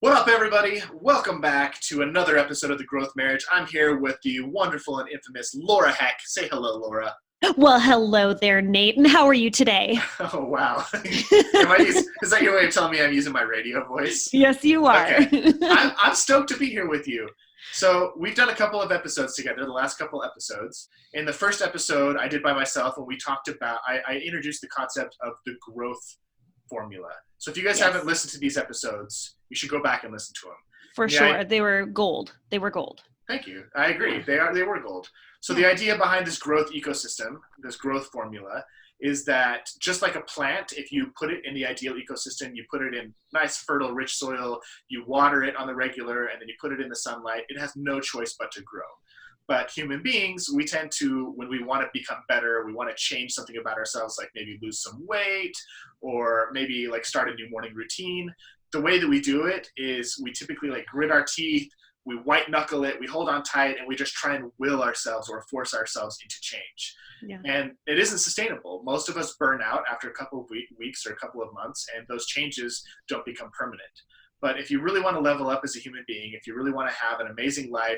What up, everybody? Welcome back to another episode of The Growth Marriage. I'm here with the wonderful and infamous Laura Heck. Say hello, Laura. Well, hello there, Nate, and how are you today? Oh, wow. Is that your way of telling me I'm using my radio voice? Yes, you are. Okay. I'm stoked to be here with you. So we've done a couple of episodes together, the last couple episodes. In the first episode I did by myself when we talked about, I introduced the concept of the growth formula. So if you guys haven't listened to these episodes, you should go back and listen to them. For sure. They were gold. They were gold. Thank you. I agree. They were gold. So the idea behind this growth ecosystem, this growth formula, is that just like a plant, if you put it in the ideal ecosystem, you put it in nice, fertile, rich soil, you water it on the regular, and then you put it in the sunlight, it has no choice but to grow. But human beings, we tend to, when we want to become better, we want to change something about ourselves, like maybe lose some weight, or maybe like start a new morning routine. The way that we do it is we typically like grit our teeth, we white knuckle it, we hold on tight, and we just try and will ourselves or force ourselves into change. Yeah. And it isn't sustainable. Most of us burn out after a couple of weeks or a couple of months, and those changes don't become permanent. But if you really want to level up as a human being, if you really want to have an amazing life,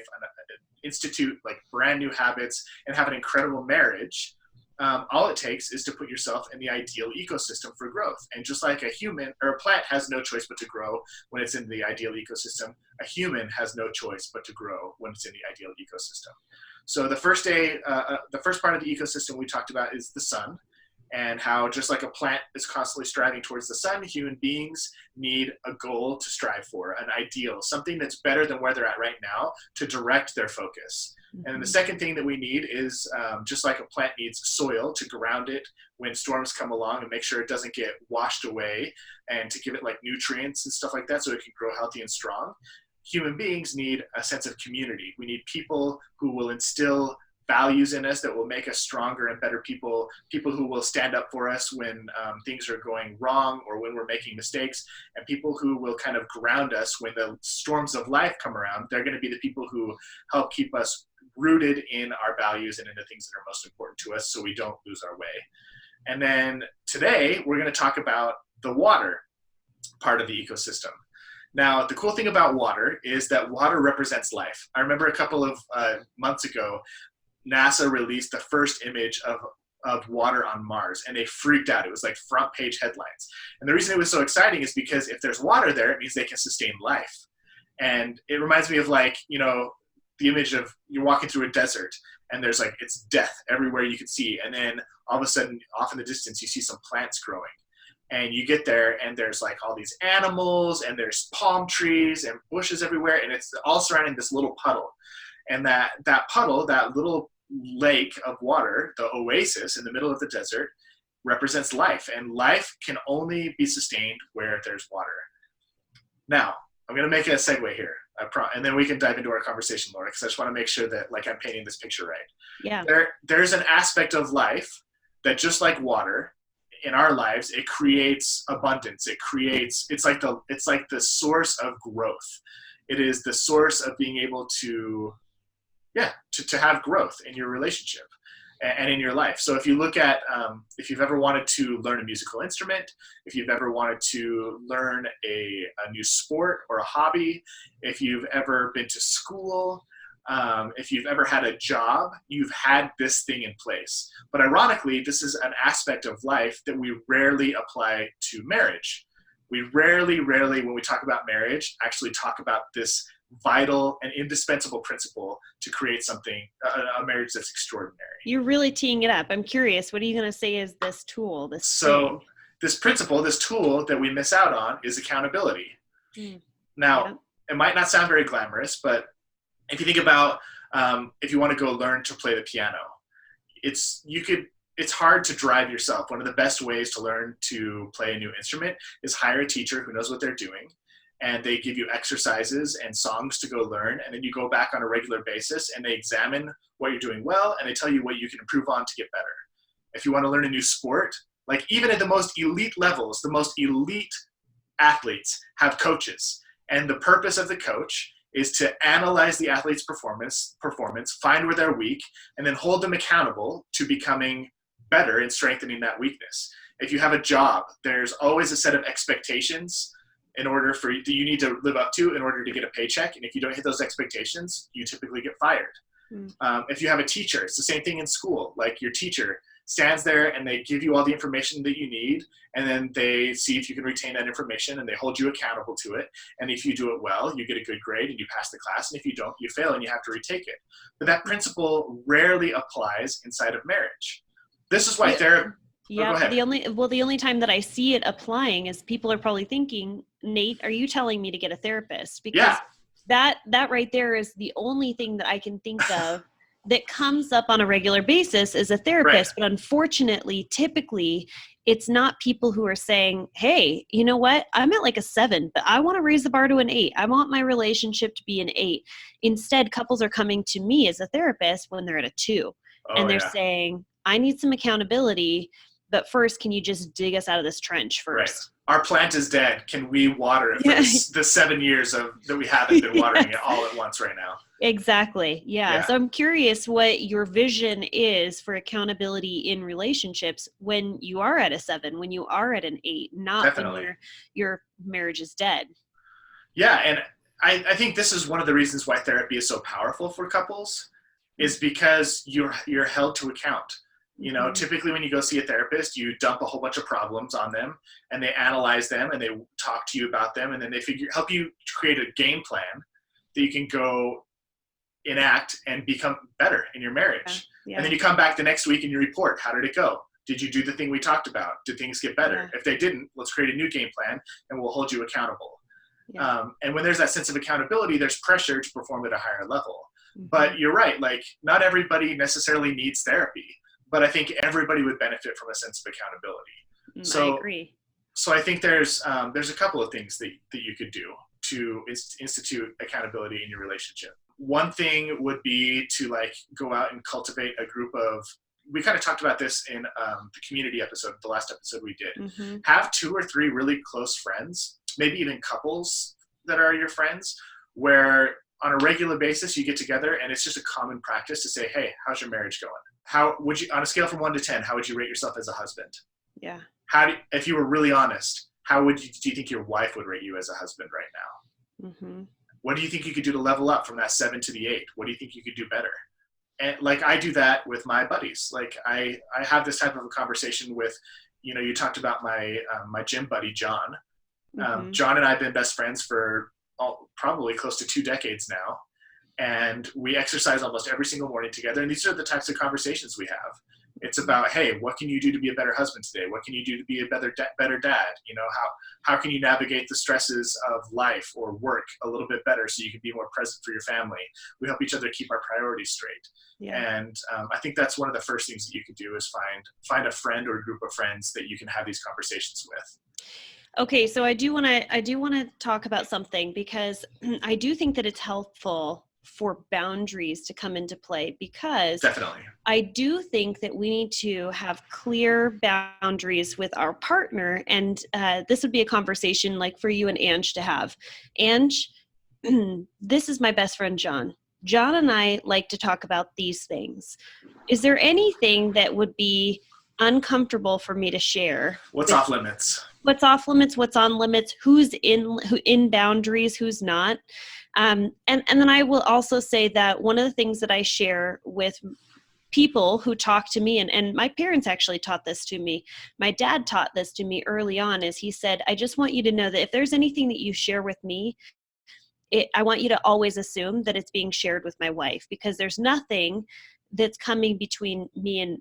institute like brand new habits, and have an incredible marriage, all it takes is to put yourself in the ideal ecosystem for growth. And just like a human or a plant has no choice but to grow when it's in the ideal ecosystem, a human has no choice but to grow when it's in the ideal ecosystem. So the first part of the ecosystem we talked about is the sun, and how just like a plant is constantly striving towards the sun, human beings need a goal to strive for, an ideal, something that's better than where they're at right now to direct their focus. Mm-hmm. And then the second thing that we need is just like a plant needs soil to ground it when storms come along and make sure it doesn't get washed away, and to give it like nutrients and stuff like that so it can grow healthy and strong. Human beings need a sense of community. We need people who will instill values in us that will make us stronger and better people who will stand up for us when things are going wrong or when we're making mistakes, and people who will kind of ground us when the storms of life come around. They're going to be the people who help keep us rooted in our values and in the things that are most important to us so we don't lose our way. And then today we're going to talk about the water part of the ecosystem. Now, the cool thing about water is that water represents life. I remember a couple of months ago, NASA released the first image of water on Mars, and they freaked out. It was like front page headlines. And the reason it was so exciting is because if there's water there, it means they can sustain life. And it reminds me of like, the image of you're walking through a desert and there's like, it's death everywhere you can see. And then all of a sudden off in the distance, you see some plants growing. And you get there and there's like all these animals and there's palm trees and bushes everywhere. And it's all surrounding this little puddle. And that puddle, that little lake of water, the oasis in the middle of the desert, represents life. And life can only be sustained where there's water. Now, I'm going to make a segue here. And then we can dive into our conversation, Laura, because I just want to make sure that like I'm painting this picture right. Yeah. There's an aspect of life that, just like water, in our lives, it creates abundance. It's like the source of growth. It is the source of being able to have growth in your relationship and in your life. So if you look at, if you've ever wanted to learn a musical instrument, if you've ever wanted to learn a new sport or a hobby, if you've ever been to school, if you've ever had a job, you've had this thing in place. But ironically, this is an aspect of life that we rarely apply to marriage. We rarely, when we talk about marriage, actually talk about this vital and indispensable principle to create something, a marriage that's extraordinary. You're really teeing it up. I'm curious, what are you going to say is this tool, this principle, this tool that we miss out on is accountability. Now, It might not sound very glamorous, but if you think about if you want to go learn to play the piano, it's hard to drive yourself. One of the best ways to learn to play a new instrument is hire a teacher who knows what they're doing, and they give you exercises and songs to go learn, and then you go back on a regular basis and they examine what you're doing well, and they tell you what you can improve on to get better. If you want to learn a new sport, like even at the most elite levels, the most elite athletes have coaches, and the purpose of the coach is to analyze the athlete's performance, find where they're weak, and then hold them accountable to becoming better and strengthening that weakness. If you have a job, there's always a set of expectations in order for you need to live up to in order to get a paycheck. And if you don't hit those expectations, you typically get fired. If you have a teacher, it's the same thing in school. Like your teacher stands there and they give you all the information that you need, and then they see if you can retain that information and they hold you accountable to it. And if you do it well, you get a good grade and you pass the class. And if you don't, you fail and you have to retake it. But that principle rarely applies inside of marriage. This is why therapy. Yeah, the only time that I see it applying is people are probably thinking, Nate, are you telling me to get a therapist? Because that right there is the only thing that I can think of that comes up on a regular basis as a therapist. Right. But unfortunately, typically, it's not people who are saying, hey, you know what? I'm at like a 7, but I want to raise the bar to an 8. I want my relationship to be an 8. Instead, couples are coming to me as a therapist when they're at a 2. And they're saying, I need some accountability, but first, can you just dig us out of this trench first? Right. Our plant is dead. Can we water it for the 7 years that we haven't been watering it all at once right now? Exactly. Yeah. So I'm curious what your vision is for accountability in relationships when you are at a 7, when you are at an 8, not when your marriage is dead. Yeah. And I think this is one of the reasons why therapy is so powerful for couples, is because you're held to account. You know, typically when you go see a therapist, you dump a whole bunch of problems on them and they analyze them and they talk to you about them, and then they help you create a game plan that you can go enact and become better in your marriage. Yeah. And then you come back the next week and you report, how did it go? Did you do the thing we talked about? Did things get better? If they didn't, let's create a new game plan and we'll hold you accountable. And when there's that sense of accountability, there's pressure to perform at a higher level. But you're right, like not everybody necessarily needs therapy. But I think everybody would benefit from a sense of accountability. So, I agree. So I think there's a couple of things that you could do to institute accountability in your relationship. One thing would be to like go out and cultivate a group of, we kind of talked about this in the community episode, the last episode we did. Have 2 or 3 really close friends, maybe even couples that are your friends, where on a regular basis you get together and it's just a common practice to say, hey, how's your marriage going? How would you, on a scale from 1 to 10, how would you rate yourself as a husband? Yeah. If you were really honest, do you think your wife would rate you as a husband right now? What do you think you could do to level up from that 7 to the 8? What do you think you could do better? And like I do that with my buddies. Like I have this type of a conversation with, you know, you talked about my gym buddy, John. John and I have been best friends for probably close to 2 decades now. And we exercise almost every single morning together. And these are the types of conversations we have. It's about, hey, what can you do to be a better husband today? What can you do to be a better dad? You know, how can you navigate the stresses of life or work a little bit better so you can be more present for your family? We help each other keep our priorities straight. And I think that's one of the first things that you could do is find a friend or a group of friends that you can have these conversations with. Okay, so I do want to talk about something, because I do think that it's helpful for boundaries to come into play, because definitely I do think that we need to have clear boundaries with our partner. And this would be a conversation like for you and Ange to have. Ange, this is my best friend, John. John and I like to talk about these things. Is there anything that would be uncomfortable for me to share? What's off limits? What's off limits? What's on limits? Who's in boundaries? Who's not? And then I will also say that one of the things that I share with people who talk to me, and my parents actually taught this to me. My dad taught this to me early on, is he said, I just want you to know that if there's anything that you share with me, I want you to always assume that it's being shared with my wife, because there's nothing that's coming between me and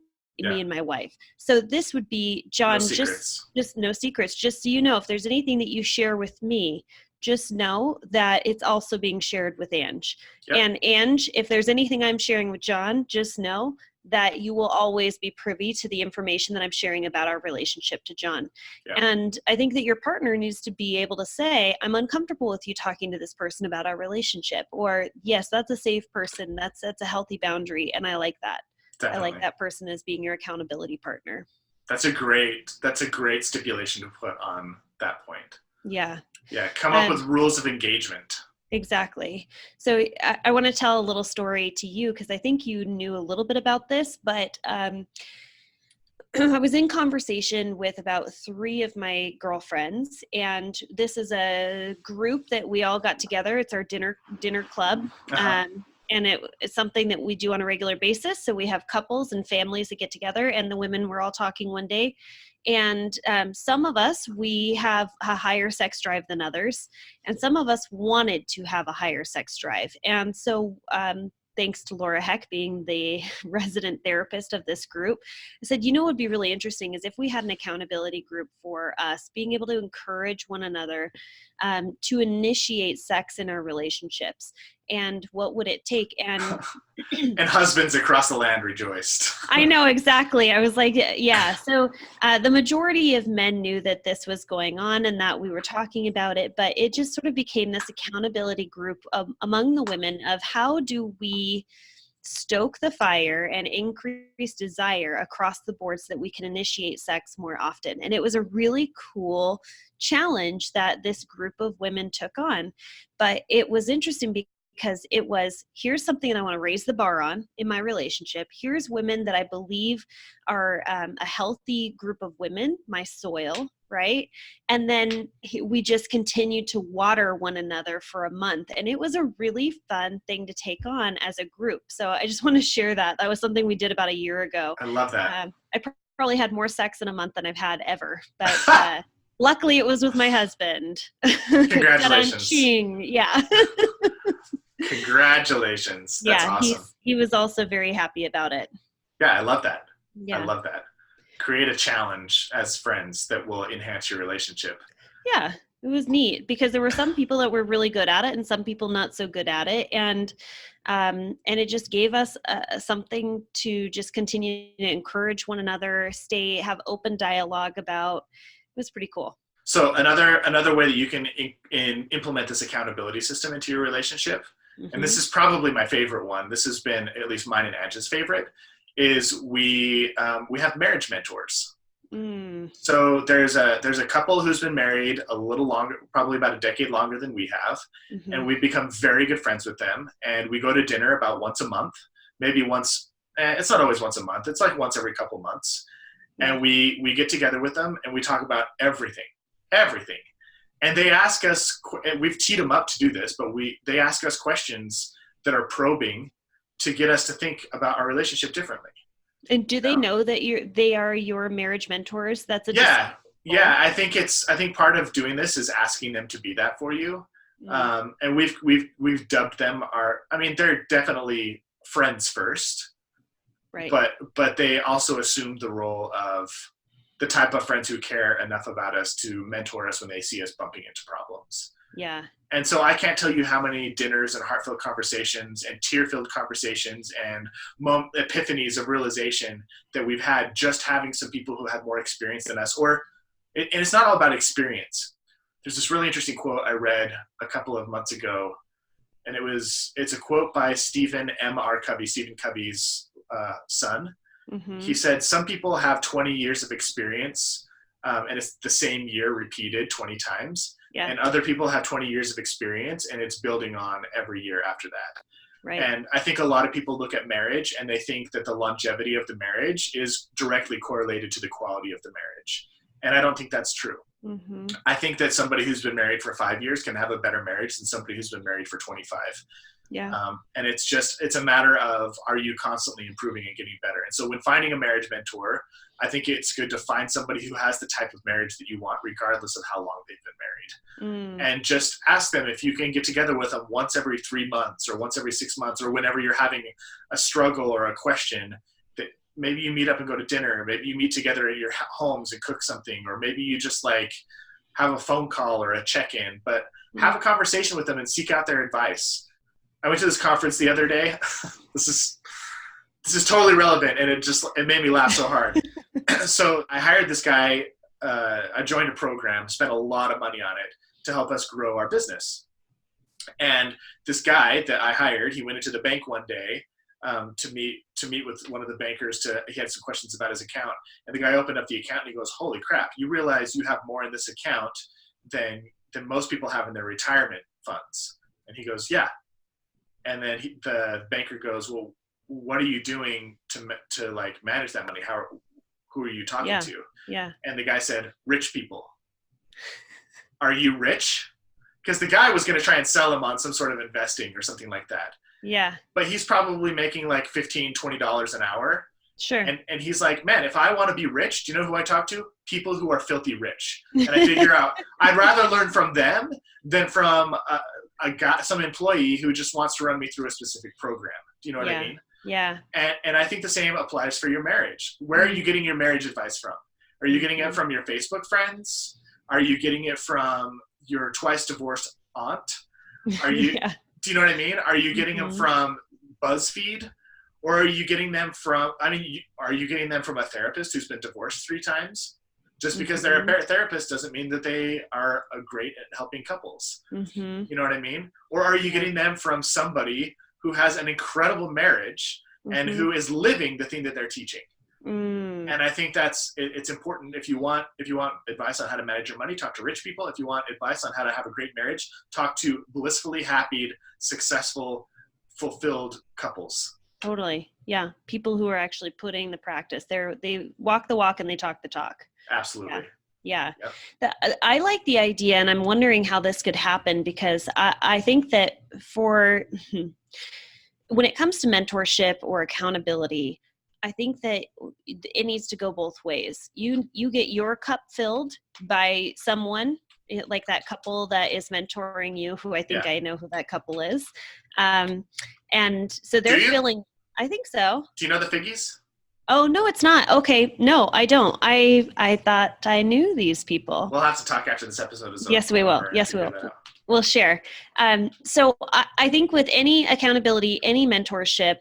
my wife. So this would be, John, just no secrets. Just so you know, if there's anything that you share with me, just know that it's also being shared with Ange. And Ange, if there's anything I'm sharing with John, just know that you will always be privy to the information that I'm sharing about our relationship to John. And I think that your partner needs to be able to say, I'm uncomfortable with you talking to this person about our relationship, or yes, that's a safe person. That's a healthy boundary. And I like that. Definitely. I like that person as being your accountability partner. That's a great stipulation to put on that point. Yeah. Come up with rules of engagement. Exactly. So I want to tell a little story to you, because I think you knew a little bit about this, but I was in conversation with about 3 of my girlfriends, and this is a group that we all got together. It's our dinner club. Uh-huh. And it's something that we do on a regular basis. So we have couples and families that get together, and the women were all talking one day. And some of us, we have a higher sex drive than others. And some of us wanted to have a higher sex drive. And so thanks to Laura Heck being the resident therapist of this group, I said, what would be really interesting is if we had an accountability group for us, being able to encourage one another to initiate sex in our relationships. And what would it take? And and husbands across the land rejoiced. I know, exactly. I was like, yeah. So the majority of men knew that this was going on and that we were talking about it, but it just sort of became this accountability group among the women of how do we stoke the fire and increase desire across the board so that we can initiate sex more often. And it was a really cool challenge that this group of women took on. But it was interesting because it was, here's something that I want to raise the bar on in my relationship. Here's women that I believe are a healthy group of women, my soil, right? And then we just continued to water one another for a month. And it was a really fun thing to take on as a group. So I just want to share that. That was something we did about a year ago. I love that. I probably had more sex in a month than I've had ever. But luckily it was with my husband. Congratulations. Yeah. Congratulations. That's awesome. He was also very happy about it. Yeah, I love that. Yeah. I love that. Create a challenge as friends that will enhance your relationship. Yeah, it was neat because there were some people that were really good at it and some people not so good at it. And it just gave us something to just continue to encourage one another, have open dialogue about. It was pretty cool. So another way that you can implement this accountability system into your relationship, and this is probably my favorite one, this has been at least mine and Angie's favorite, is we have marriage mentors. So there's a couple who's been married a little longer, probably about a decade longer than we have, and we've become very good friends with them, and we go to dinner about once a month, maybe once, it's not always once a month, it's like once every couple months, and we get together with them and we talk about everything. And they ask us, and we've teed them up to do this, but they ask us questions that are probing to get us to think about our relationship differently. And do they know that they are your marriage mentors? That's yeah. I think part of doing this is asking them to be that for you. And we've dubbed them they're definitely friends first, right? But they also assume the role of the type of friends who care enough about us to mentor us when they see us bumping into problems. Yeah. And so I can't tell you how many dinners and heartfelt conversations and tear-filled conversations and epiphanies of realization that we've had just having some people who had more experience than us. And it's not all about experience. There's this really interesting quote I read a couple of months ago, and it's a quote by Stephen Covey's son. He said, some people have 20 years of experience, and it's the same year repeated 20 times. Yeah. And other people have 20 years of experience, and it's building on every year after that. Right. And I think a lot of people look at marriage and they think that the longevity of the marriage is directly correlated to the quality of the marriage. And I don't think that's true. I think that somebody who's been married for 5 years can have a better marriage than somebody who's been married for 25. Yeah. And it's a matter of, are you constantly improving and getting better? And so when finding a marriage mentor, I think it's good to find somebody who has the type of marriage that you want, regardless of how long they've been married. And just ask them if you can get together with them once every 3 months or once every 6 months, or whenever you're having a struggle or a question, that maybe you meet up and go to dinner, or maybe you meet together at your homes and cook something, or maybe you just like have a phone call or a check-in, but have a conversation with them and seek out their advice. I went to this conference the other day. This is totally relevant, and it made me laugh so hard. So I hired this guy. I joined a program, spent a lot of money on it to help us grow our business. And this guy that I hired, he went into the bank one day to meet with one of the bankers. He had some questions about his account, and the guy opened up the account and he goes, "Holy crap! You realize you have more in this account than most people have in their retirement funds?" And he goes, "Yeah." And then the banker goes, "Well, what are you doing to like manage that money? who are you talking Yeah. to? Yeah. And the guy said, rich people. Are you rich? Because the guy was going to try and sell him on some sort of investing or something like that. Yeah. But he's probably making like $15, $20 an hour. Sure. And he's like, man, if I want to be rich, do you know who I talk to? People who are filthy rich. And I figure out I'd rather learn from them than from a guy, some employee who just wants to run me through a specific program. Do you know what I mean? Yeah. And I think the same applies for your marriage. Where are you getting your marriage advice from? Are you getting it from your Facebook friends? Are you getting it from your twice divorced aunt? Are you? Do you know what I mean? Are you getting them from BuzzFeed? Or are you getting them from, are you getting them from a therapist who's been divorced 3 times? Just because they're a therapist doesn't mean that they are great at helping couples. You know what I mean? Or are you getting them from somebody who has an incredible marriage and who is living the thing that they're teaching? And I think it's important. If you want advice on how to manage your money, talk to rich people. If you want advice on how to have a great marriage, talk to blissfully happy, successful, fulfilled couples. Totally. Yeah. People who are actually putting the practice. They walk the walk and they talk the talk. Absolutely. Yeah. Yep. I like the idea, and I'm wondering how this could happen, because I think that when it comes to mentorship or accountability, I think that it needs to go both ways. You get your cup filled by someone, like that couple that is mentoring you, who I think I know who that couple is. And so they're feeling, I think so. Do you know the Figgies? Oh, no, it's not. Okay. No, I don't. I thought I knew these people. We'll have to talk after this episode is over. Yes, we will. Yes, we will. We'll share. So I think with any accountability, any mentorship,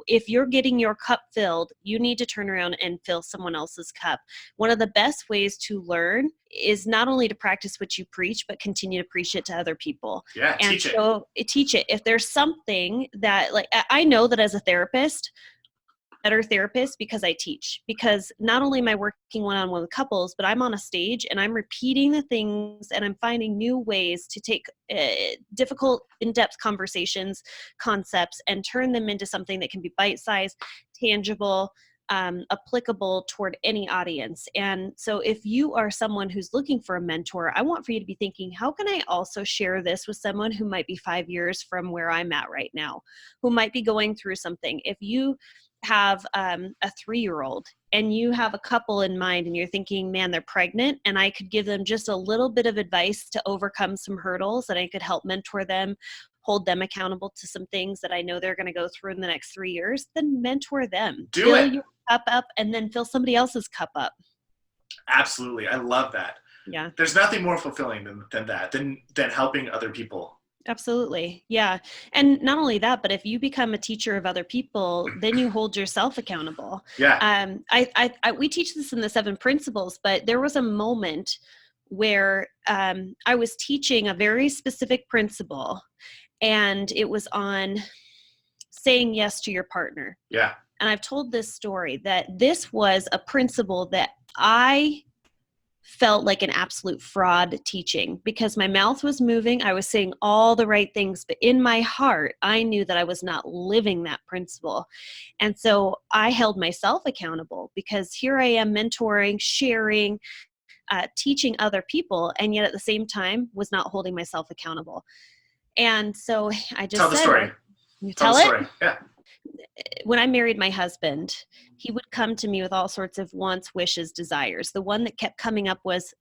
if you're getting your cup filled, you need to turn around and fill someone else's cup. One of the best ways to learn is not only to practice what you preach, but continue to preach it to other people. Yeah, and teach it. Teach it. If there's something that, like, I know that as a therapist, better therapist, because I teach, because not only am I working one-on-one with couples, but I'm on a stage and I'm repeating the things, and I'm finding new ways to take difficult, in-depth conversations, concepts, and turn them into something that can be bite-sized, tangible, applicable toward any audience. And so if you are someone who's looking for a mentor, I want for you to be thinking, how can I also share this with someone who might be 5 years from where I'm at right now, who might be going through something? If you have a 3-year-old and you have a couple in mind and you're thinking, man, they're pregnant, and I could give them just a little bit of advice to overcome some hurdles, and I could help mentor them, hold them accountable to some things that I know they're going to go through in the next 3 years, then mentor them. Fill your cup up, and then fill somebody else's cup up. Absolutely. I love that. Yeah. There's nothing more fulfilling than that, than helping other people. Absolutely. Yeah. And not only that, but if you become a teacher of other people, then you hold yourself accountable. Yeah. We teach this in the 7 principles, but there was a moment where I was teaching a very specific principle, and it was on saying yes to your partner. Yeah. And I've told this story that this was a principle that I felt like an absolute fraud teaching, because my mouth was moving. I was saying all the right things, but in my heart, I knew that I was not living that principle. And so I held myself accountable, because here I am mentoring, sharing, teaching other people, and yet at the same time was not holding myself accountable. And so I just tell the story. You tell it? Story. Yeah. When I married my husband, he would come to me with all sorts of wants, wishes, desires. The one that kept coming up was,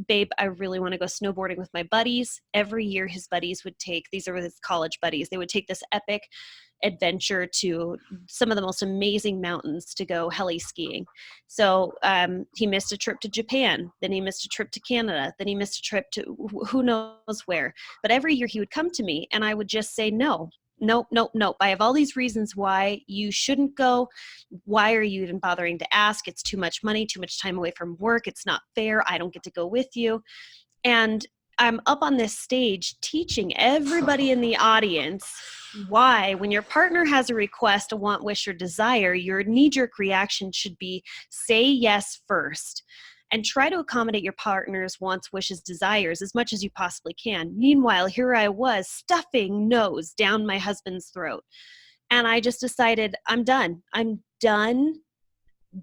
babe, I really want to go snowboarding with my buddies. Every year his buddies would take, these are his college buddies, they would take this epic adventure to some of the most amazing mountains to go heli skiing. So he missed a trip to Japan, then he missed a trip to Canada, then he missed a trip to who knows where. But every year he would come to me and I would just say, no. Nope. I have all these reasons why you shouldn't go. Why are you even bothering to ask? It's too much money, too much time away from work. It's not fair. I don't get to go with you. And I'm up on this stage teaching everybody in the audience why, when your partner has a request, a want, wish, or desire, your knee-jerk reaction should be say yes first. And try to accommodate your partner's wants, wishes, desires as much as you possibly can. Meanwhile, here I was stuffing no's down my husband's throat. And I just decided, I'm done. I'm done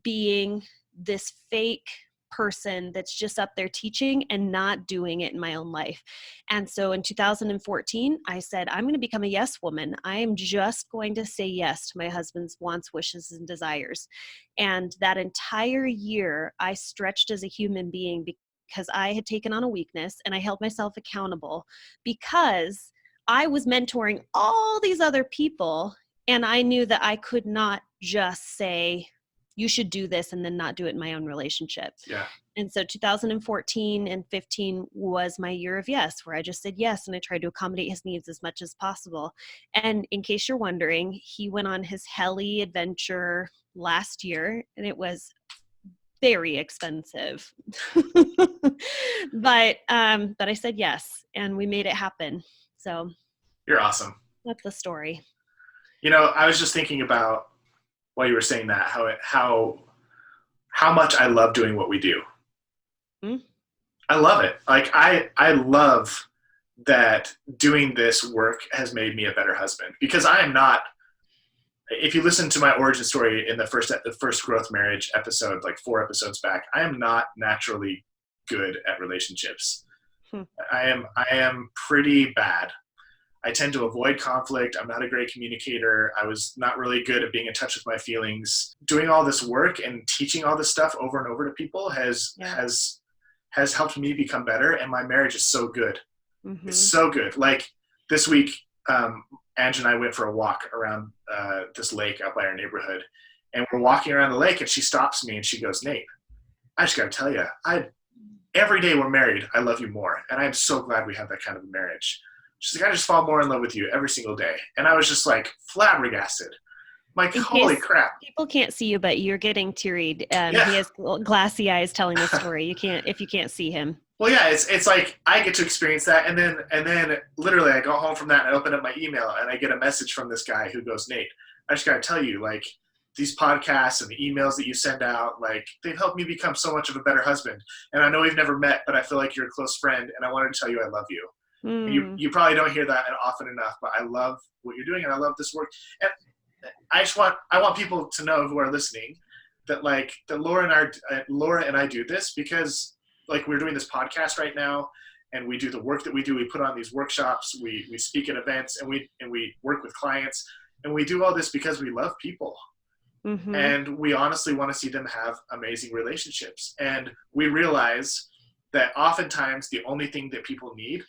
being this fake person that's just up there teaching and not doing it in my own life. And so in 2014, I said, I'm going to become a yes woman. I am just going to say yes to my husband's wants, wishes, and desires. And that entire year, I stretched as a human being because I had taken on a weakness, and I held myself accountable because I was mentoring all these other people, and I knew that I could not just say, you should do this, and then not do it in my own relationship. Yeah. And so 2014 and 15 was my year of yes, where I just said yes, and I tried to accommodate his needs as much as possible. And in case you're wondering, he went on his heli adventure last year, and it was very expensive. But I said yes, and we made it happen. So You're awesome. that's the story. You know, I was just thinking about while you were saying that, how much I love doing what we do. I love it. Like I love that doing this work has made me a better husband, because I am not, if you listen to my origin story in the first growth marriage episode, like 4 episodes back, I am not naturally good at relationships. I am pretty bad. I tend to avoid conflict. I'm not a great communicator. I was not really good at being in touch with my feelings. Doing all this work and teaching all this stuff over and over to people has helped me become better. And my marriage is so good. Mm-hmm. It's so good. Like this week, Ange and I went for a walk around this lake out by our neighborhood. And we're walking around the lake, and she stops me and she goes, Nate, I just got to tell you, every day we're married, I love you more. And I'm so glad we have that kind of a marriage. She's like, I just fall more in love with you every single day. And I was just like flabbergasted. Like, holy crap. People can't see you, but you're getting teary. He has glassy eyes telling the story. You can't see him. Well, yeah, it's like I get to experience that. And then literally I go home from that and I open up my email and I get a message from this guy who goes, Nate, I just got to tell you, like, these podcasts and the emails that you send out, like, they've helped me become so much of a better husband. And I know we've never met, but I feel like you're a close friend. And I wanted to tell you I love you. You probably don't hear that often enough, but I love what you're doing and I love this work. And I want people to know who are listening that Laura and I do this because, like, we're doing this podcast right now, and we do the work that we do. We put on these workshops, we speak at events, and we work with clients, and we do all this because we love people. Mm-hmm. And we honestly want to see them have amazing relationships. And we realize that oftentimes the only thing that people need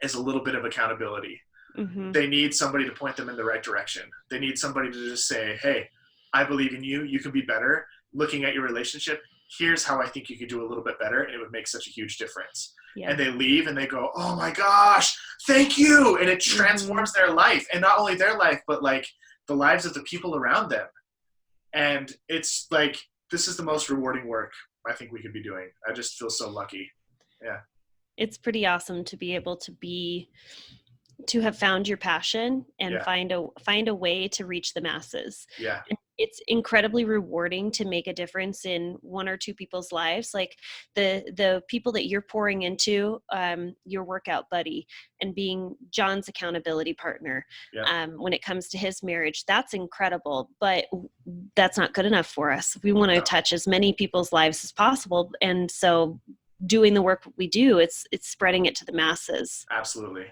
is a little bit of accountability. Mm-hmm. They need somebody to point them in the right direction. They need somebody to just say, hey, I believe in you. You can be better. Looking at your relationship, here's how I think you could do a little bit better. And it would make such a huge difference. Yeah. And they leave and they go, oh my gosh, thank you. And it transforms their life. And not only their life, but like the lives of the people around them. And it's like, this is the most rewarding work I think we could be doing. I just feel so lucky. Yeah. It's pretty awesome to be able to have found your passion and find a way to reach the masses. Yeah. It's incredibly rewarding to make a difference in 1 or 2 people's lives. Like the people that you're pouring into, your workout buddy, and being John's accountability partner. Yeah. When it comes to his marriage, that's incredible, but that's not good enough for us. We want to touch as many people's lives as possible. And so doing the work we do, it's spreading it to the masses. Absolutely.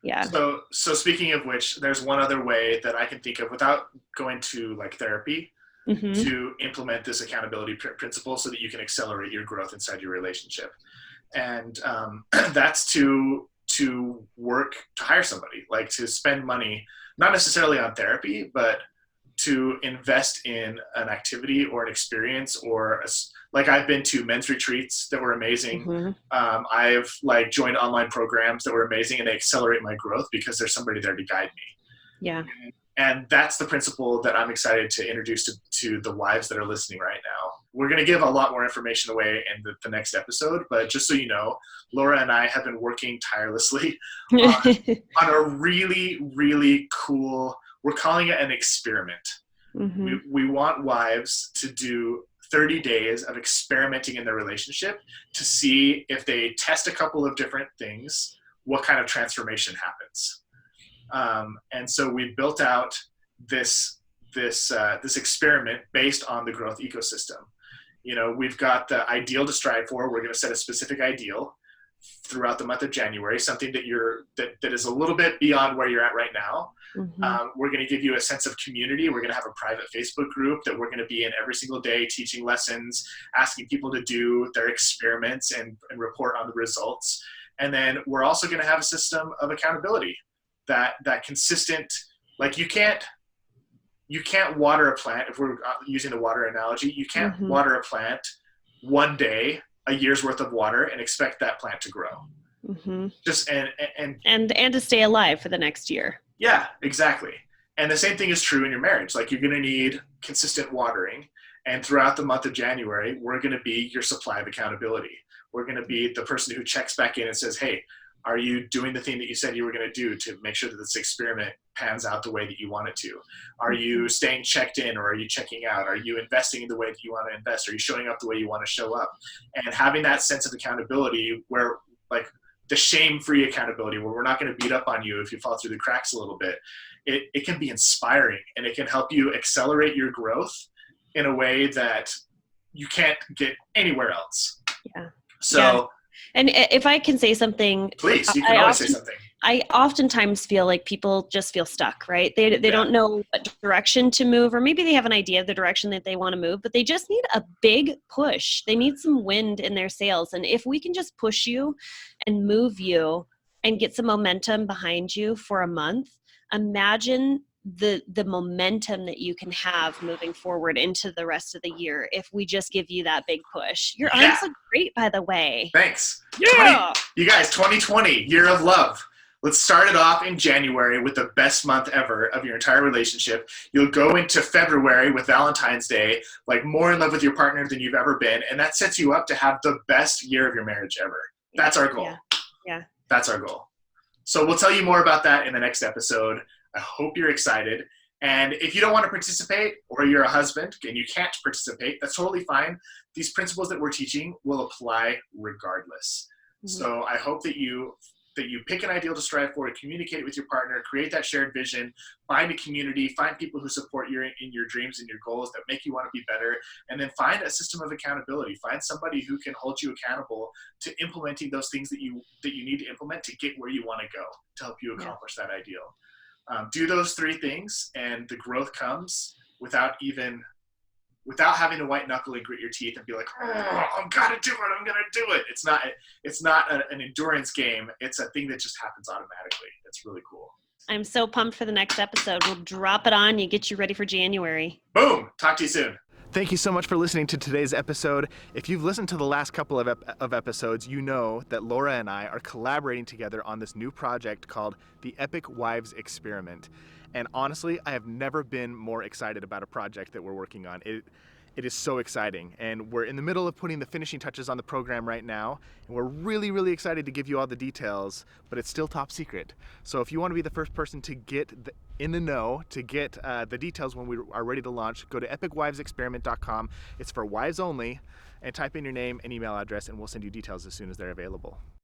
Yeah. So speaking of which, there's one other way that I can think of without going to like therapy to implement this accountability principle so that you can accelerate your growth inside your relationship. And that's to work to hire somebody, like to spend money, not necessarily on therapy, but to invest in an activity or an experience or like I've been to men's retreats that were amazing. Mm-hmm. I've like joined online programs that were amazing, and they accelerate my growth because there's somebody there to guide me. Yeah. And that's the principle that I'm excited to introduce to the wives that are listening right now. We're going to give a lot more information away in the next episode, but just so you know, Laura and I have been working tirelessly on a really, really cool, we're calling it an experiment. Mm-hmm. We want wives to do 30 days of experimenting in their relationship to see if they test a couple of different things, what kind of transformation happens. And so we built out this experiment based on the growth ecosystem. We've got the ideal to strive for. We're going to set a specific ideal throughout the month of January, something that is a little bit beyond where you're at right now. We're going to give you a sense of community. We're going to have a private Facebook group that we're going to be in every single day, teaching lessons, asking people to do their experiments and report on the results. And then we're also going to have a system of accountability, that consistent, like you can't water a plant. If we're using the water analogy, you can't water a plant one day, a year's worth of water, and expect that plant to grow. Just and to stay alive for the next year. Yeah, exactly. And the same thing is true in your marriage. Like, you're going to need consistent watering, and throughout the month of January, we're going to be your supply of accountability. We're going to be the person who checks back in and says, hey, are you doing the thing that you said you were going to do to make sure that this experiment pans out the way that you want it to? Are you staying checked in, or are you checking out? Are you investing in the way that you want to invest? Are you showing up the way you want to show up? And having that sense of accountability, where, like, the shame-free accountability, where we're not going to beat up on you if you fall through the cracks a little bit, it can be inspiring, and it can help you accelerate your growth in a way that you can't get anywhere else. Yeah. So. Yeah. And if I can say something, please, you can always say something. I oftentimes feel like people just feel stuck, right? They don't know what direction to move, or maybe they have an idea of the direction that they want to move, but they just need a big push. They need some wind in their sails. And if we can just push you and move you and get some momentum behind you for a month, imagine the momentum that you can have moving forward into the rest of the year if we just give you that big push. Your arms look great, by the way. Thanks. Yeah. You guys, 2020, year of love. Let's start it off in January with the best month ever of your entire relationship. You'll go into February with Valentine's Day, like, more in love with your partner than you've ever been. And that sets you up to have the best year of your marriage ever. That's our goal. Yeah. That's our goal. So we'll tell you more about that in the next episode. I hope you're excited. And if you don't want to participate, or you're a husband and you can't participate, that's totally fine. These principles that we're teaching will apply regardless. So I hope that you pick an ideal to strive for, communicate it with your partner, create that shared vision, find a community, find people who support you in your dreams and your goals that make you want to be better, and then find a system of accountability. Find somebody who can hold you accountable to implementing those things that you need to implement to get where you want to go, to help you accomplish that ideal. Do those three things, and the growth comes without having to white knuckle and grit your teeth and be like, oh, I've got to do it, I'm going to do it. It's not an endurance game. It's a thing that just happens automatically. It's really cool. I'm so pumped for the next episode. We'll drop it on you, get you ready for January. Boom. Talk to you soon. Thank you so much for listening to today's episode. If you've listened to the last couple of episodes, you know that Laura and I are collaborating together on this new project called the Epic Wives Experiment. And honestly, I have never been more excited about a project that we're working on. It is so exciting, and we're in the middle of putting the finishing touches on the program right now, and we're really, really excited to give you all the details, but it's still top secret. So if you want to be the first person to get in the know, to get the details when we are ready to launch, go to epicwivesexperiment.com. It's for wives only, and type in your name and email address, and we'll send you details as soon as they're available.